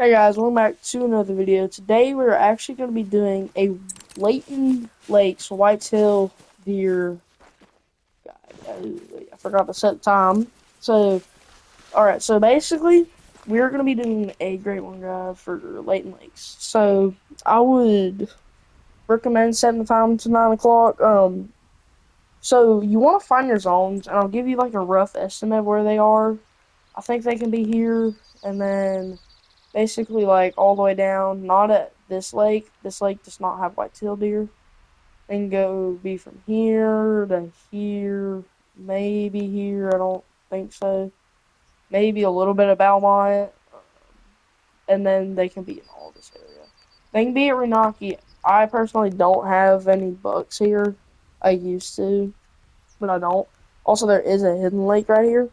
Hey guys, welcome back to another video. Today we're actually going to be doing a Layton Lakes whitetail deer. I forgot to set the time. Alright, so basically we're going to be doing a great one guide for Layton Lakes. So I would recommend setting the time to 9 o'clock. So you want to find your zones, and I'll give you like a rough estimate of where they are. I think they can be here, and then basically like all the way down, not at this lake. This lake does not have white-tailed deer. They can go be from here to here, maybe here. I don't think so. Maybe a little bit of Belmont, and then they can be in all this area. They can be at Renaki. I personally don't have any bucks here. I used to, but I don't. Also, there is a hidden lake right here.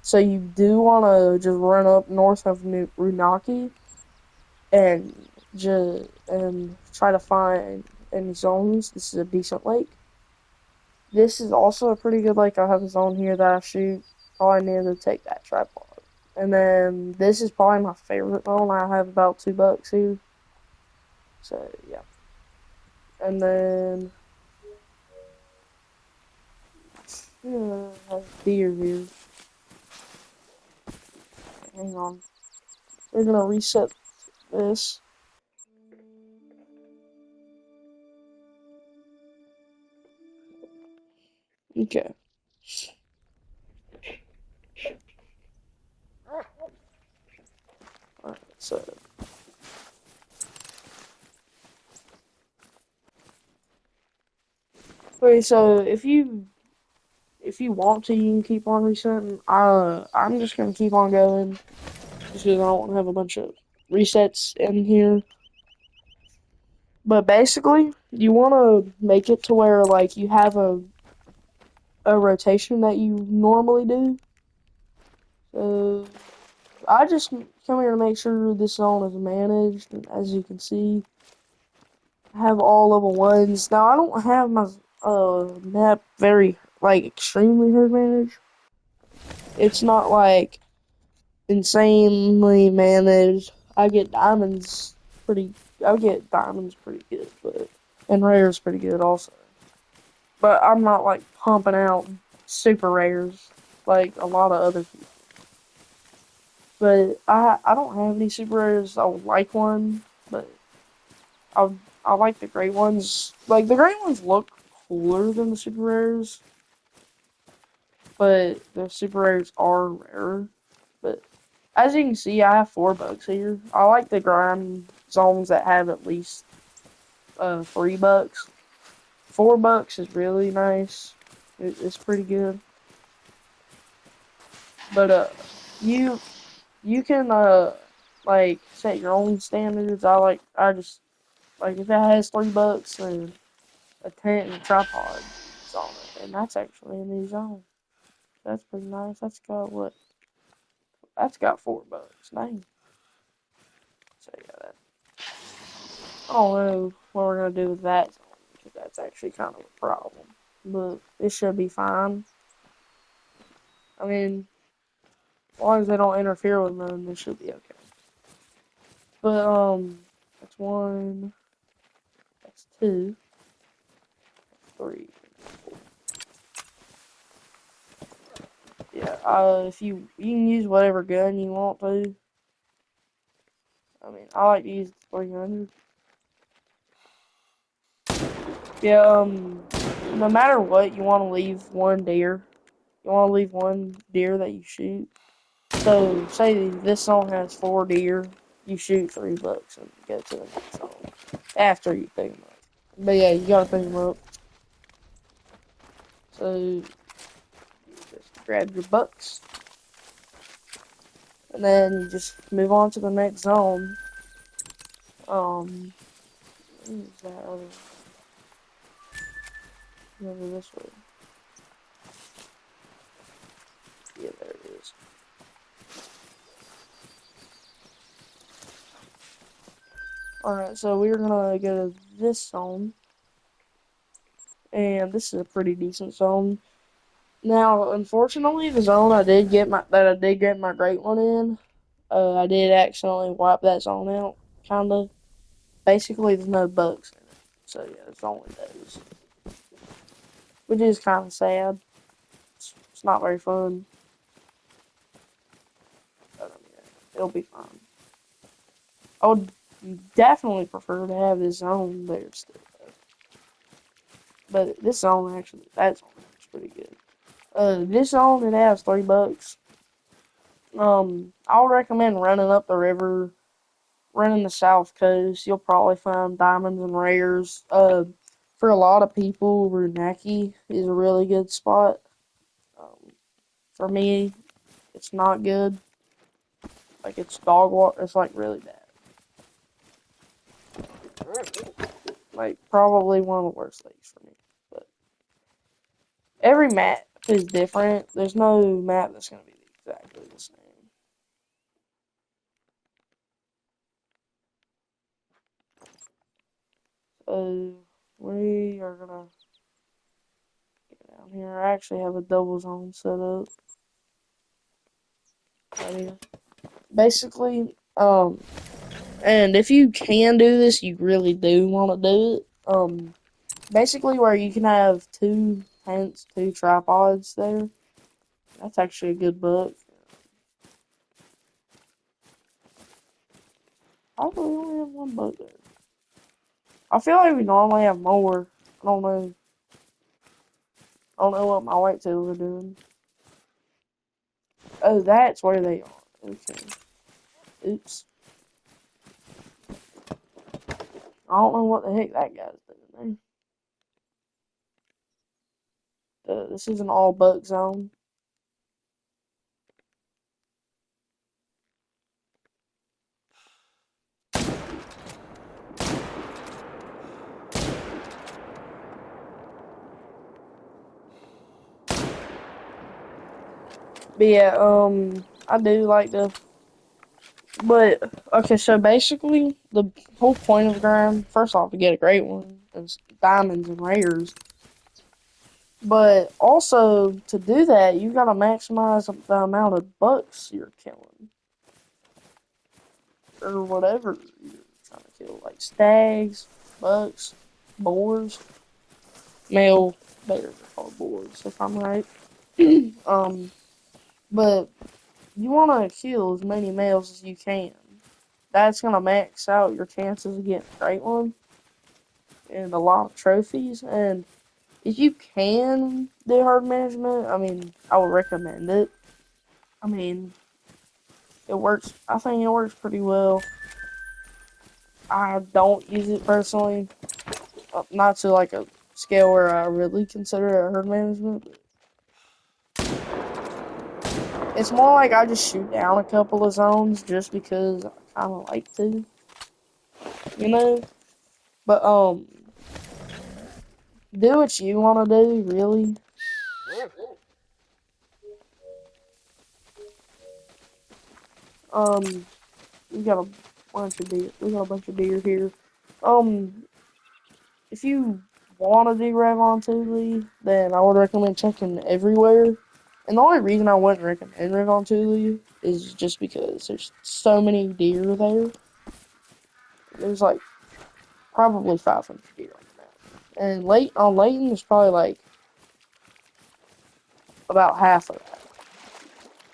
So you do want to just run up north of Runaki and try to find any zones. This is a decent lake. This is also a pretty good lake. I have a zone here that I shoot. Probably need to take that tripod. And then this is probably my favorite zone. I have about 2 bucks here. So yeah. And then I have deer here. Hang on. We're gonna reset this. Okay. Alright, so okay, so if you want to, you can keep on resetting. I'm just gonna keep on going just because I don't want to have a bunch of resets in here. But basically, you want to make it to where like you have a rotation that you normally do. So I just come here to make sure this zone is managed. And as you can see, I have all level ones. Now I don't have my map very like extremely hard managed. It's not like insanely managed. I get diamonds pretty good, but and rares pretty good also. But I'm not like pumping out super rares like a lot of other people. But I don't have any super rares. I would like one, but I like the great ones. Like the great ones look cooler than the super rares, but the super rares are rarer. But as you can see, I have 4 bucks here. I like the grind zones that have at least 3 bucks. 4 bucks is really nice. It's pretty good. But you you can like set your own standards. I just like if it has 3 bucks, then a tent and a tripod is on it, and that's actually a new zone. That's pretty nice. That's got what? That's got 4 bucks. Nice. So yeah, that. I don't know what we're gonna do with that zone because that's actually kind of a problem. But it should be fine. I mean, as long as they don't interfere with none, it should be okay. But that's 1. That's 2. That's 3. 4. Yeah. If you can use whatever gun you want to. I mean, I like to use the 300. Yeah. No matter what, you want to leave one deer. You want to leave one deer that you shoot. So, say this zone has 4 deer, you shoot 3 bucks and go to the next zone after you pick them up. But yeah, you gotta pick them up. So, you just grab your bucks, and then you just move on to the next zone. What is that other? Over this way. Yeah, there it is. Alright, so we're gonna go to this zone. And this is a pretty decent zone. Now, unfortunately, the zone I did get my great one in, I did accidentally wipe that zone out, kinda. Basically, there's no bugs in it, so yeah, it's only those, which is kind of sad. It's not very fun, but yeah, it'll be fine. I would definitely prefer to have this zone there still, but this zone actually, that zone is pretty good. This zone it has $3. I would recommend running up the river, running the south coast. You'll probably find diamonds and rares. For a lot of people, Runaki is a really good spot. Um, for me, it's not good. Like it's dog water. It's like really bad. Like probably one of the worst things for me. But every map is different. There's no map that's gonna be exactly the same. So we are gonna get down here. I actually have a double zone set up right here. Basically, and if you can do this, you really do want to do it. Basically where you can have two tents, two tripods there. That's actually a good book. Probably only have one book there. I feel like we normally have more. I don't know. I don't know what my whitetails are doing. Oh, that's where they are. Okay. Oops. I don't know what the heck that guy's doing there. This is an all buck zone. But yeah, I do like to. But okay, so basically the whole point of the grind, first off, to get a great one is diamonds and rares. But also to do that, you gotta maximize the amount of bucks you're killing or whatever you're trying to kill, like stags, bucks, boars, male bears are called boars if I'm right. um, but you want to kill as many males as you can. That's gonna max out your chances of getting a great one and a lot of trophies. And if you can do herd management, I mean, I would recommend it. I mean, it works. I think it works pretty well. I don't use it personally, not to like a scale where I really consider it herd management. It's more like I just shoot down a couple of zones just because I kind of like to, you know. But do what you want to do, really. Um, we got a bunch of deer. We got a bunch of deer here. Um, if you want to do Revontuli, then I would recommend checking everywhere. And the only reason I wouldn't recommend Revontuli is just because there's so many deer there. There's like probably 500 deer on the map. And on Layton, there's probably like about half of that.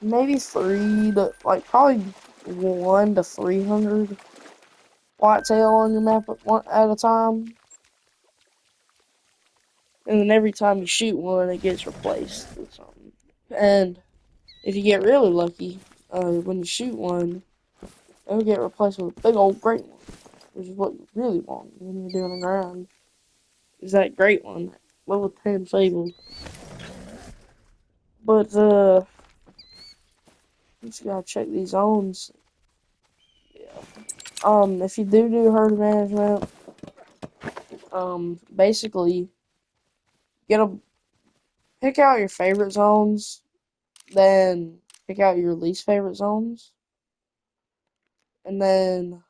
Maybe three to like probably 1 to 300 whitetail on your map at a time. And then every time you shoot one, it gets replaced with something. And if you get really lucky, when you shoot one, it'll get replaced with a big old great one, which is what you really want when you're doing a grind. Is that great one, that level 10 Fable. But you just gotta check these zones. Yeah. If you do herd management, basically get a pick out your favorite zones, then pick out your least favorite zones, and then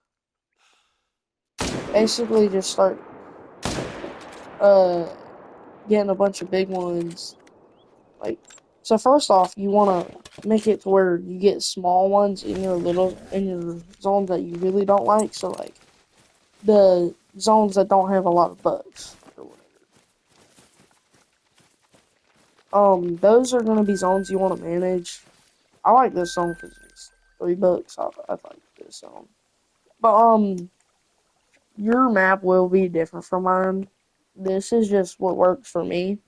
basically just start uh getting a bunch of big ones, like So first off, you want to make it to where you get small ones in your zones that you really don't like. So like the zones that don't have a lot of bugs or whatever. Those are gonna be zones you want to manage. I like this zone because it's $3. I like this zone, but your map will be different from mine. This is just what works for me.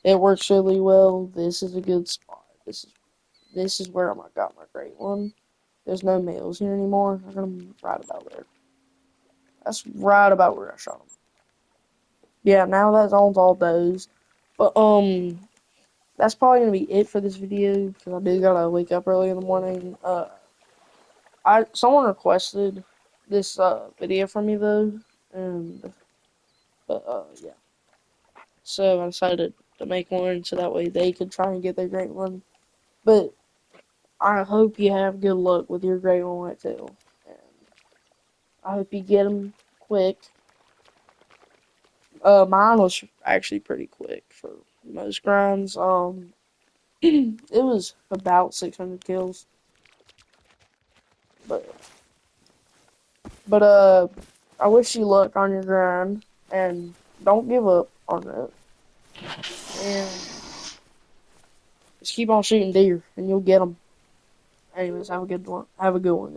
It works really well. This is a good spot. This is where I got my great one. There's no males here anymore. I got them right about there. That's right about where I shot them. Yeah, now that zone's all those. But that's probably gonna be it for this video because I do gotta wake up early in the morning. I someone requested this video from me though, and but yeah. So I decided to make one so that way they could try and get their great one. But I hope you have good luck with your great one whitetail, and I hope you get them quick. Mine was actually pretty quick for most grinds. It was about 600 kills, but but I wish you luck on your grind, and don't give up on it, and just keep on shooting deer, and you'll get them. Anyways, have a good one. Have a good one.